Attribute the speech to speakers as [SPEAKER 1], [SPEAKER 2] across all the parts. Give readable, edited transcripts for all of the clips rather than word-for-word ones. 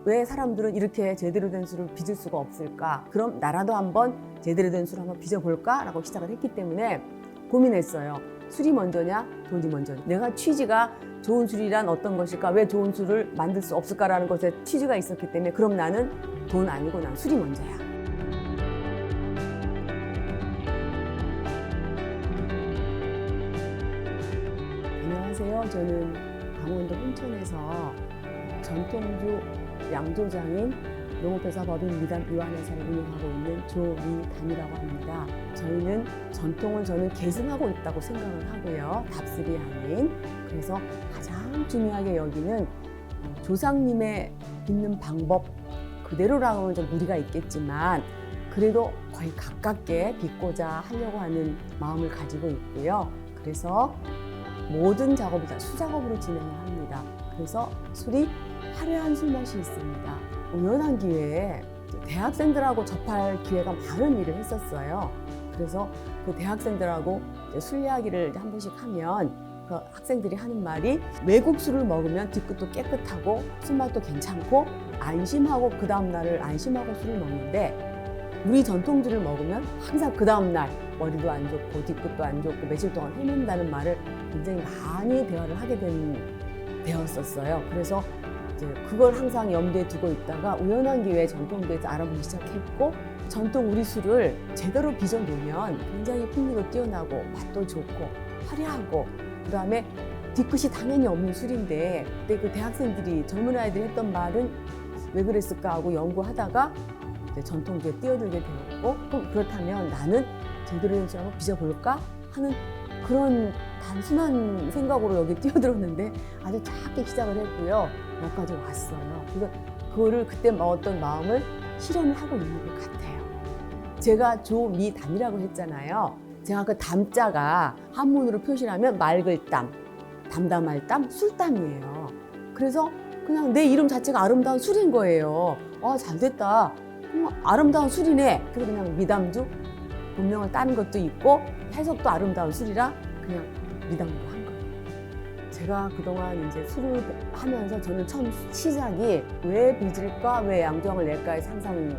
[SPEAKER 1] 왜 사람들은 이렇게 제대로 된 술을 빚을 수가 없을까? 그럼 나라도 한번 제대로 된 술을 한번 빚어볼까? 라고 시작을 했기 때문에 고민했어요. 술이 먼저냐? 돈이 먼저냐? 내가 취지가 좋은 술이란 어떤 것일까? 왜 좋은 술을 만들 수 없을까라는 것에 취지가 있었기 때문에 그럼 나는 돈 아니고 난 술이 먼저야. 안녕하세요. 저는 강원도 홍천에서 전통주 양조장인 농업회사 법인 미담 이완회사를 운영하고 있는 조미담이라고 합니다. 저희는 전통을 계승하고 있다고 생각을 하고요. 답습이 아닌. 그래서 가장 중요하게 여기는 조상님의 빚는 방법 그대로라고는 좀 무리가 있겠지만 그래도 거의 가깝게 빚고자 하려고 하는 마음을 가지고 있고요. 그래서 모든 작업을 다 수작업으로 진행을 합니다. 그래서 술이 화려한 술맛이 있습니다. 우연한 기회에 대학생들하고 접할 기회가 많은 일을 했었어요. 그래서 그 대학생들하고 술 이야기를 한 번씩 하면 그 학생들이 하는 말이 외국 술을 먹으면 뒤끝도 깨끗하고 술맛도 괜찮고 안심하고 그 다음날을 안심하고 술을 먹는데 우리 전통주를 먹으면 항상 그 다음날 머리도 안 좋고 뒤끝도 안 좋고 며칠 동안 헤맨다는 말을 굉장히 많이 대화를 하게 되었었어요. 그래서 이제 그걸 항상 염두에 두고 있다가 우연한 기회에 전통주에 대해서 알아보기 시작했고 전통 우리 술을 제대로 빚어 놓으면 굉장히 풍미도 뛰어나고 맛도 좋고 화려하고 그다음에 뒤끝이 당연히 없는 술인데 그때 그 대학생들이 젊은 아이들이 했던 말은 왜 그랬을까 하고 연구하다가 이제 전통주에 뛰어들게 되었고 그럼 그렇다면 나는 제대로 된 술 한번 빚어볼까 하는 그런 단순한 생각으로 여기 뛰어들었는데 아주 작게 시작을 했고요. 여기까지 왔어요. 그래서 그거를 그때 먹었던 마음을 실현을 하고 있는 것 같아요. 제가 조미담이라고 했잖아요. 제가 그 담자가 한문으로 표시하면 맑을 땀, 담담할 땀, 술땀이에요. 그래서 그냥 내 이름 자체가 아름다운 술인 거예요. 와, 잘 됐다. 아름다운 술이네. 그래서 그냥 미담주 본명을 따는 것도 있고 해석도 아름다운 술이라 그냥 미담으로 한 거예요. 제가 그동안 이제 술을 하면서 저는 처음 시작이 왜 빚을까, 왜 양조장을 낼까에 항상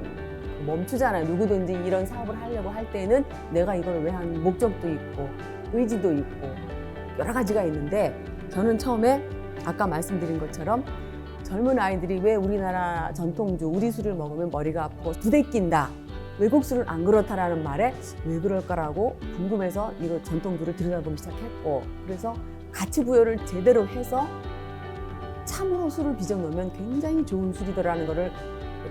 [SPEAKER 1] 멈추잖아요. 누구든지 이런 사업을 하려고 할 때는 내가 이걸 왜 하는 목적도 있고 의지도 있고 여러 가지가 있는데 저는 처음에 아까 말씀드린 것처럼 젊은 아이들이 왜 우리나라 전통주 우리 술을 먹으면 머리가 아프고 부대낀다. 외국 술은 안 그렇다라는 말에 왜 그럴까라고 궁금해서 이거 전통주를 들여다보기 시작했고 그래서 가치 부여를 제대로 해서 참으로 술을 빚어 놓으면 굉장히 좋은 술이더라는 거를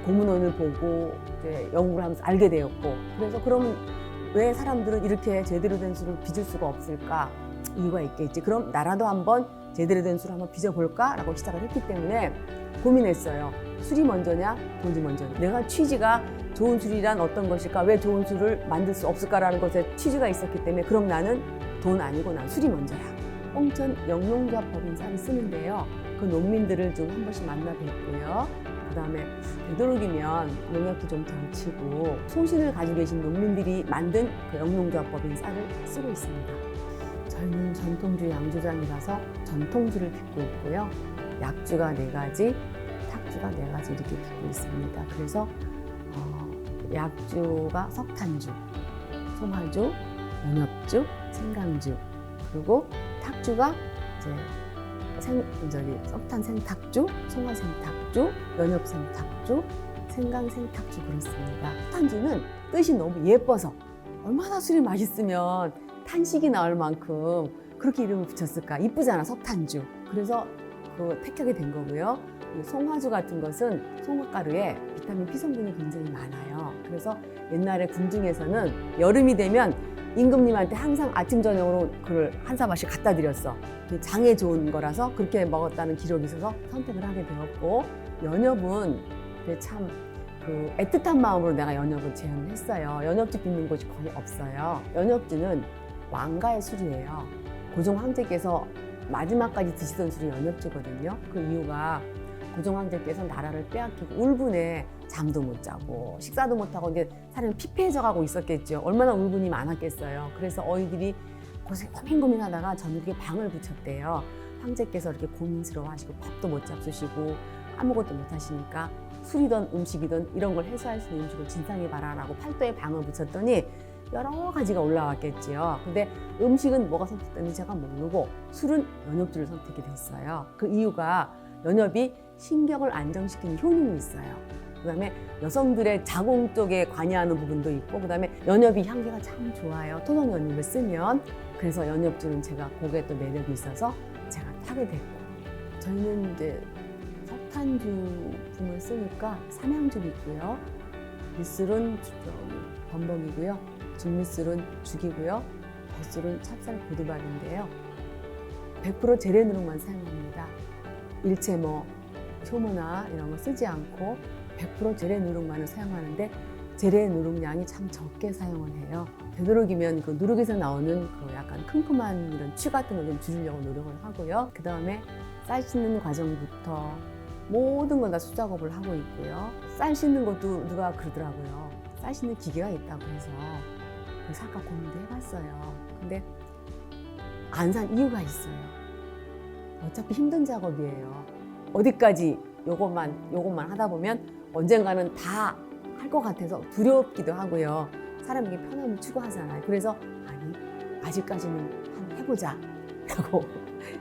[SPEAKER 1] 고문원을 보고 이제 연구를 하면서 알게 되었고 그래서 그럼 왜 사람들은 이렇게 제대로 된 술을 빚을 수가 없을까? 이유가 있겠지. 그럼 나라도 한번 제대로 된 술을 한번 빚어볼까? 라고 시작을 했기 때문에 고민했어요. 술이 먼저냐? 돈이 먼저냐? 내가 취지가 좋은 술이란 어떤 것일까? 왜 좋은 술을 만들 수 없을까라는 것에 취지가 있었기 때문에 그럼 나는 돈 아니고 난 술이 먼저야. 홍천 영농조합 법인사를 쓰는데요. 그 농민들을 좀 한 번씩 만나 뵙고요. 그 다음에 되도록이면 농약도 좀 덜 치고 소신을 가지고 계신 농민들이 만든 그 영농조합 법인사를 쓰고 있습니다. 저희는 전통주 양조장이라서 전통주를 빚고 있고요. 약주가 4가지, 탁주가 4가지 이렇게 빚고 있습니다. 그래서 약주가 석탄주, 송화주, 연엽주, 생강주 그리고 탁주가 이제 석탄 생탁주, 송화 생탁주, 연엽 생탁주, 생강 생탁주 그렇습니다. 석탄주는 뜻이 너무 예뻐서 얼마나 술이 맛있으면 탄식이 나올 만큼 그렇게 이름을 붙였을까? 이쁘잖아, 석탄주. 그래서 그 택하게 된 거고요. 송화주 같은 것은 송화가루에 비타민 P 성분이 굉장히 많아요. 그래서 옛날에 궁중에서는 여름이 되면 임금님한테 항상 아침 저녁으로 그걸 한 사발씩 갖다 드렸어. 장에 좋은 거라서 그렇게 먹었다는 기록이 있어서 선택을 하게 되었고 연엽은 참 그 애틋한 마음으로 내가 연엽을 제안을 했어요. 연엽주 빚는 곳이 거의 없어요. 연엽주는 왕가의 술이에요. 고종 황제께서 마지막까지 드시던 술이 연엽주거든요. 그 이유가 고종 황제께서 나라를 빼앗기고 울분에 잠도 못 자고 식사도 못 하고 이제 사람이 피폐해져 가고 있었겠죠. 얼마나 울분이 많았겠어요. 그래서 어이들이 고민하다가 전국에 방을 붙였대요. 황제께서 이렇게 고민스러워하시고 밥도 못 잡수시고 아무것도 못 하시니까 술이든 음식이든 이런 걸 해소할 수 있는 음식을 진상해봐라라고 팔도에 방을 붙였더니 여러 가지가 올라왔겠지요. 근데 음식은 뭐가 선택됐는지 제가 모르고 술은 연엽주를 선택이 됐어요. 그 이유가 연엽이 신경을 안정시키는 효능이 있어요. 그다음에 여성들의 자궁 쪽에 관여하는 부분도 있고, 그다음에 연엽이 향기가 참 좋아요. 토종 연잎을 쓰면. 그래서 연엽주는 제가 그게 또 매력이 있어서 제가 타게 됐고, 저희는 이제 석탄주품을 쓰니까 삼양죽이 있고요. 밑술은 범벅이고요. 중밑술은 죽이고요. 겉술은 찹쌀 고두밥인데요. 100% 재래 누룩만 사용합니다. 일체 효모나 이런 거 쓰지 않고 100% 재래 누룩만을 사용하는데, 재래 누룩량이 참 적게 사용을 해요. 되도록이면 그 누룩에서 나오는 그 약간 큼큼한 이런 취 같은 걸 좀 줄이려고 노력을 하고요. 그 다음에 쌀 씻는 과정부터 모든 걸 다 수작업을 하고 있고요. 쌀 씻는 것도 누가 그러더라고요. 쌀 씻는 기계가 있다고 해서 그걸 살까 고민도 해봤어요. 근데 안 산 이유가 있어요. 어차피 힘든 작업이에요. 어디까지 요것만 하다 보면 언젠가는 다 할 것 같아서 두렵기도 하고요. 사람에게 편함을 추구하잖아요. 그래서 아니, 아직까지는 한번 해보자 라고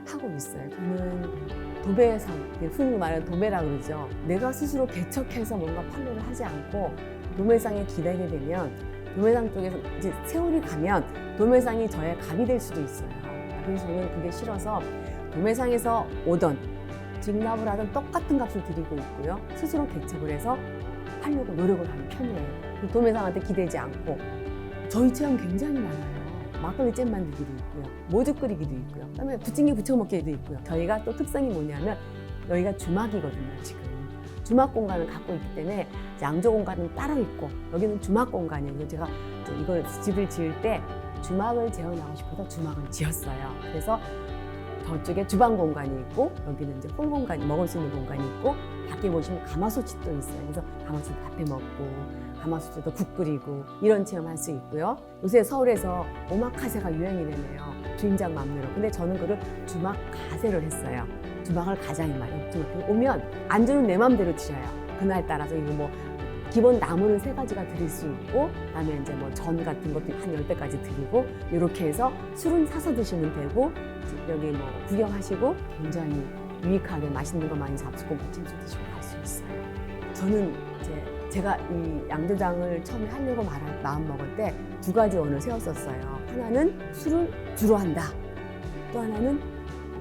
[SPEAKER 1] 하고 있어요. 저는 도배상, 흔히 말하는 도매라고 그러죠. 내가 스스로 개척해서 뭔가 판매를 하지 않고 도매상에 기대게 되면 도매상 쪽에서 이제 세월이 가면 도매상이 저의 갑이 될 수도 있어요. 그래서 저는 그게 싫어서 도매상에서 오던 직납을 하던 똑같은 값을 드리고 있고요. 스스로 개척을 해서 하려고 노력을 하는 편이에요. 도매상한테 기대지 않고. 저희 체험 굉장히 많아요. 막걸리 잼 만들기도 있고요. 모죽 끓이기도 있고요. 그다음에 부침개 부쳐 먹기도 있고요. 저희가 또 특성이 뭐냐면 여기가 주막이거든요. 지금 주막 공간을 갖고 있기 때문에 양조 공간은 따로 있고 여기는 주막 공간이에요. 제가 이걸 집을 지을 때 주막을 재현하고 싶어서 주막을 지었어요. 그래서 저쪽에 주방 공간이 있고 여기는 이제 홀 공간이, 먹을 수 있는 공간이 있고, 밖에 보시면 가마솥이 또 있어요. 그래서 가마솥 밥해 먹고 가마솥에도 국 끓이고 이런 체험할 수 있고요. 요새 서울에서 오마카세가 유행이 되네요. 주인장 맘대로. 근데 저는 그걸 주막 가세를 했어요. 주막을 가자 이 말이에요. 오면 안주는 내 맘대로 드셔요. 그날 따라서 이거 기본 나물은 3가지가 드릴 수 있고, 그다음에 이제 전 같은 것도 한 10대까지 드리고, 이렇게 해서 술은 사서 드시면 되고, 여기 구경하시고 굉장히 유익하게 맛있는 거 많이 잡수고 멋진술 드시고 갈 수 있어요. 저는 제가 이 양조장을 처음에 하려고 마음 먹을 때 2가지 원을 세웠었어요. 하나는 술을 주로 한다. 또 하나는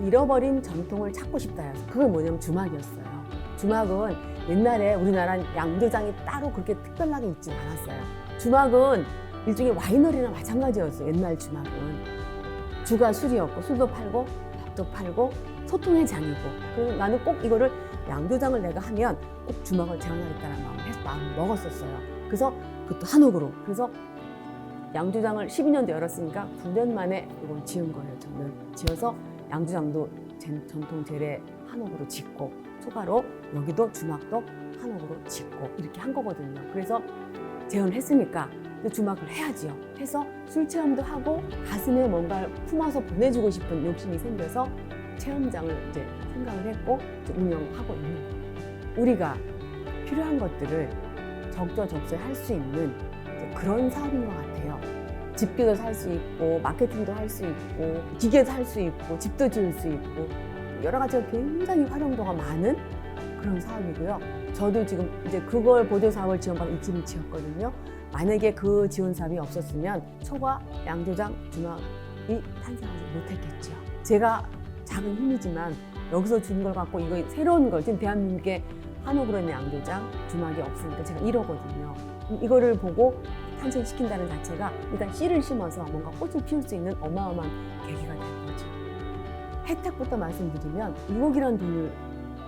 [SPEAKER 1] 잃어버린 전통을 찾고 싶다. 그게 뭐냐면 주막이었어요. 주막은 옛날에 우리나라 양조장이 따로 그렇게 특별하게 있진 않았어요. 주막은 일종의 와이너리나 마찬가지였어요. 옛날 주막은. 주가 술이었고, 술도 팔고 밥도 팔고 소통의 장이고. 그래서 나는 꼭 이거를 양조장을 내가 하면 꼭 주막을 재현하겠다는 마음을 먹었었어요. 그래서 그것도 한옥으로. 그래서 양조장을 12년도 열었으니까 9년 만에 이걸 지은 거예요. 저는 지어서 양조장도 전통 재래 한옥으로 짓고, 추가로 여기도 주막도 한옥으로 짓고 이렇게 한 거거든요. 그래서 재현했으니까 주막을 해야지요. 해서 술 체험도 하고 가슴에 뭔가를 품어서 보내주고 싶은 욕심이 생겨서 체험장을 이제 생각을 했고 이제 운영하고 있는 거예요. 우리가 필요한 것들을 적절히 할 수 있는 그런 사업인 것 같아요. 집기도 살 수 있고, 마케팅도 할 수 있고, 기계도 할 수 있고, 집도 지을 수 있고, 여러 가지가 굉장히 활용도가 많은 그런 사업이고요. 저도 지금 이제 그걸 보조 사업을 지원받아 이 집을 지었거든요. 만약에 그 지원 사업이 없었으면 초과 양조장 주막이 탄생하지 못했겠죠. 제가 작은 힘이지만 여기서 준 걸 갖고 이거 새로운 걸, 지금 대한민국에 한옥으로 있는 양조장 주막이 없으니까 제가 이러거든요. 이거를 보고 탄생시킨다는 자체가 일단 씨를 심어서 뭔가 꽃을 피울 수 있는 어마어마한 계기가 되는 거죠. 혜택부터 말씀드리면 6억이라는 돈을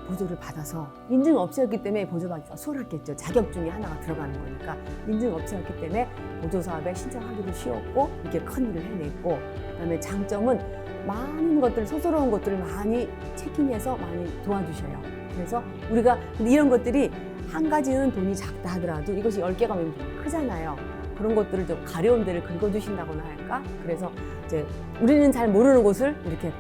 [SPEAKER 1] 보조를 받아서 인증 업체였기 때문에 보조받기가 수월했겠죠. 자격증이 하나가 들어가는 거니까. 인증 업체였기 때문에 보조 사업에 신청하기도 쉬웠고 이렇게 큰 일을 해냈고, 그다음에 장점은 많은 것들, 소스러운 것들을 많이 체킹해서 많이 도와주셔요. 그래서 우리가 이런 것들이 한 가지는 돈이 작다 하더라도 이것이 10개가 되면 크잖아요. 그런 것들을 좀 가려운 데를 긁어주신다거나 할까? 그래서 이제 우리는 잘 모르는 곳을 이렇게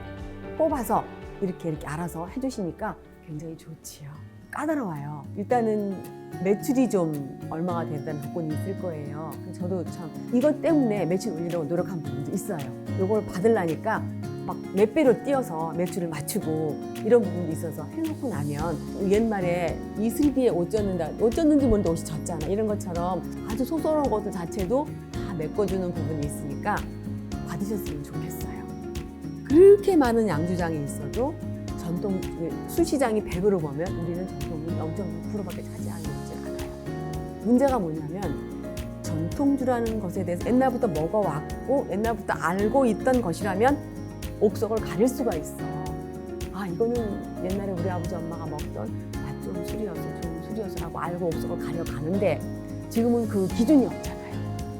[SPEAKER 1] 뽑아서 이렇게 알아서 해주시니까 굉장히 좋지요. 까다로워요. 일단은 매출이 좀 얼마가 된다는 조건이 있을 거예요. 그래서 저도 참 이것 때문에 매출 올리려고 노력한 부분도 있어요. 이걸 받으려니까 막 몇 배로 뛰어서 매출을 맞추고 이런 부분도 있어서 해놓고 나면 옛말에 이 슬기에 옷 젖는다. 옷 젖는지 모르는데 옷이 젖잖아. 이런 것처럼 아주 소소한 것들 자체도 다 메꿔주는 부분이 있으니까 받으셨으면 좋겠어요. 그렇게 많은 양조장이 있어도 전통 수시장이 100으로 보면 우리는 전통이 0.6%밖에 차지하지 않아요. 문제가 뭐냐면 전통주라는 것에 대해서 옛날부터 먹어왔고 옛날부터 알고 있던 것이라면 옥석을 가릴 수가 있어. 아 이거는 옛날에 우리 아버지 엄마가 먹던 맛 좋은 술이어서 좋은 술이어서라고 알고 옥석을 가려가는데 지금은 그 기준이 없잖아요.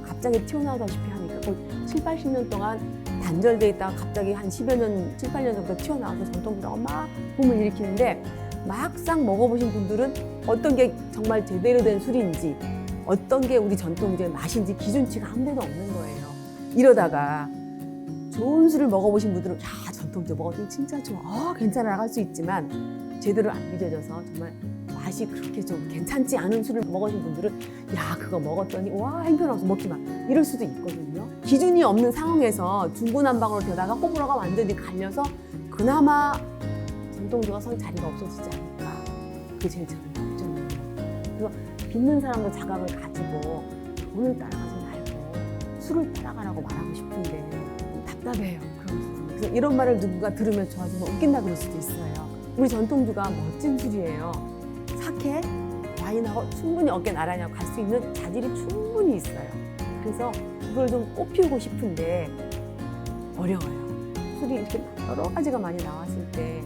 [SPEAKER 1] 갑자기 튀어나오다시피 하니까 거의 7, 80년 동안 단절돼 있다가 갑자기 한 10여 년, 7, 8년 정도 튀어나와서 전통주라고 막 붐을 일으키는데 막상 먹어보신 분들은 어떤 게 정말 제대로 된 술인지 어떤 게 우리 전통주의 맛인지 기준치가 한 대도 없는 거예요. 이러다가 좋은 술을 먹어보신 분들은 야 전통주 먹었더니 진짜 좋아 괜찮아 할 수 있지만 제대로 안 빚어져서 정말 맛이 그렇게 좀 괜찮지 않은 술을 먹으신 분들은 야 그거 먹었더니 와 행편없어 먹지 마 이럴 수도 있거든요. 기준이 없는 상황에서 중구난방으로 되다가 호불호가 완전히 갈려서 그나마 전통주가 선 자리가 없어지지 않을까. 그게 제일 저는 걱정이에요. 그래서 빚는 사람도 자각을 가지고 돈을 따라가지 말고 술을 따라가라고 말하고 싶은데 답답해요. 그런 부분이. 그래서 이런 말을 누군가 들으면 저한테 뭐 웃긴다 그럴 수도 있어요. 우리 전통주가 멋진 술이에요. 사케, 와인하고 충분히 어깨 나란히 갈 수 있는 자질이 충분히 있어요. 그래서 그걸 좀 꽃피우고 싶은데 어려워요. 술이 이렇게 여러 가지가 많이 나왔을 때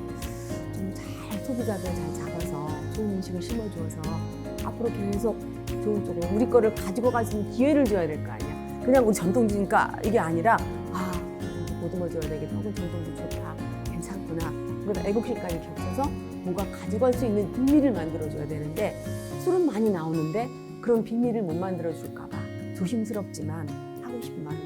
[SPEAKER 1] 좀 잘 소비자들 잘 잡아서 좋은 음식을 심어주어서 앞으로 계속 좋은 쪽으로 우리 거를 가지고 갈 수 있는 기회를 줘야 될 거 아니야. 그냥 우리 전통주니까 이게 아니라 아 보듬어줘야 되겠다. 혹은 전통주 좋다. 괜찮구나. 그래서 애국심까지 겹쳐서 뭔가 가지고 갈 수 있는 비밀을 만들어줘야 되는데 술은 많이 나오는데 그런 비밀을 못 만들어줄까 봐 조심스럽지만 하고 싶은 말은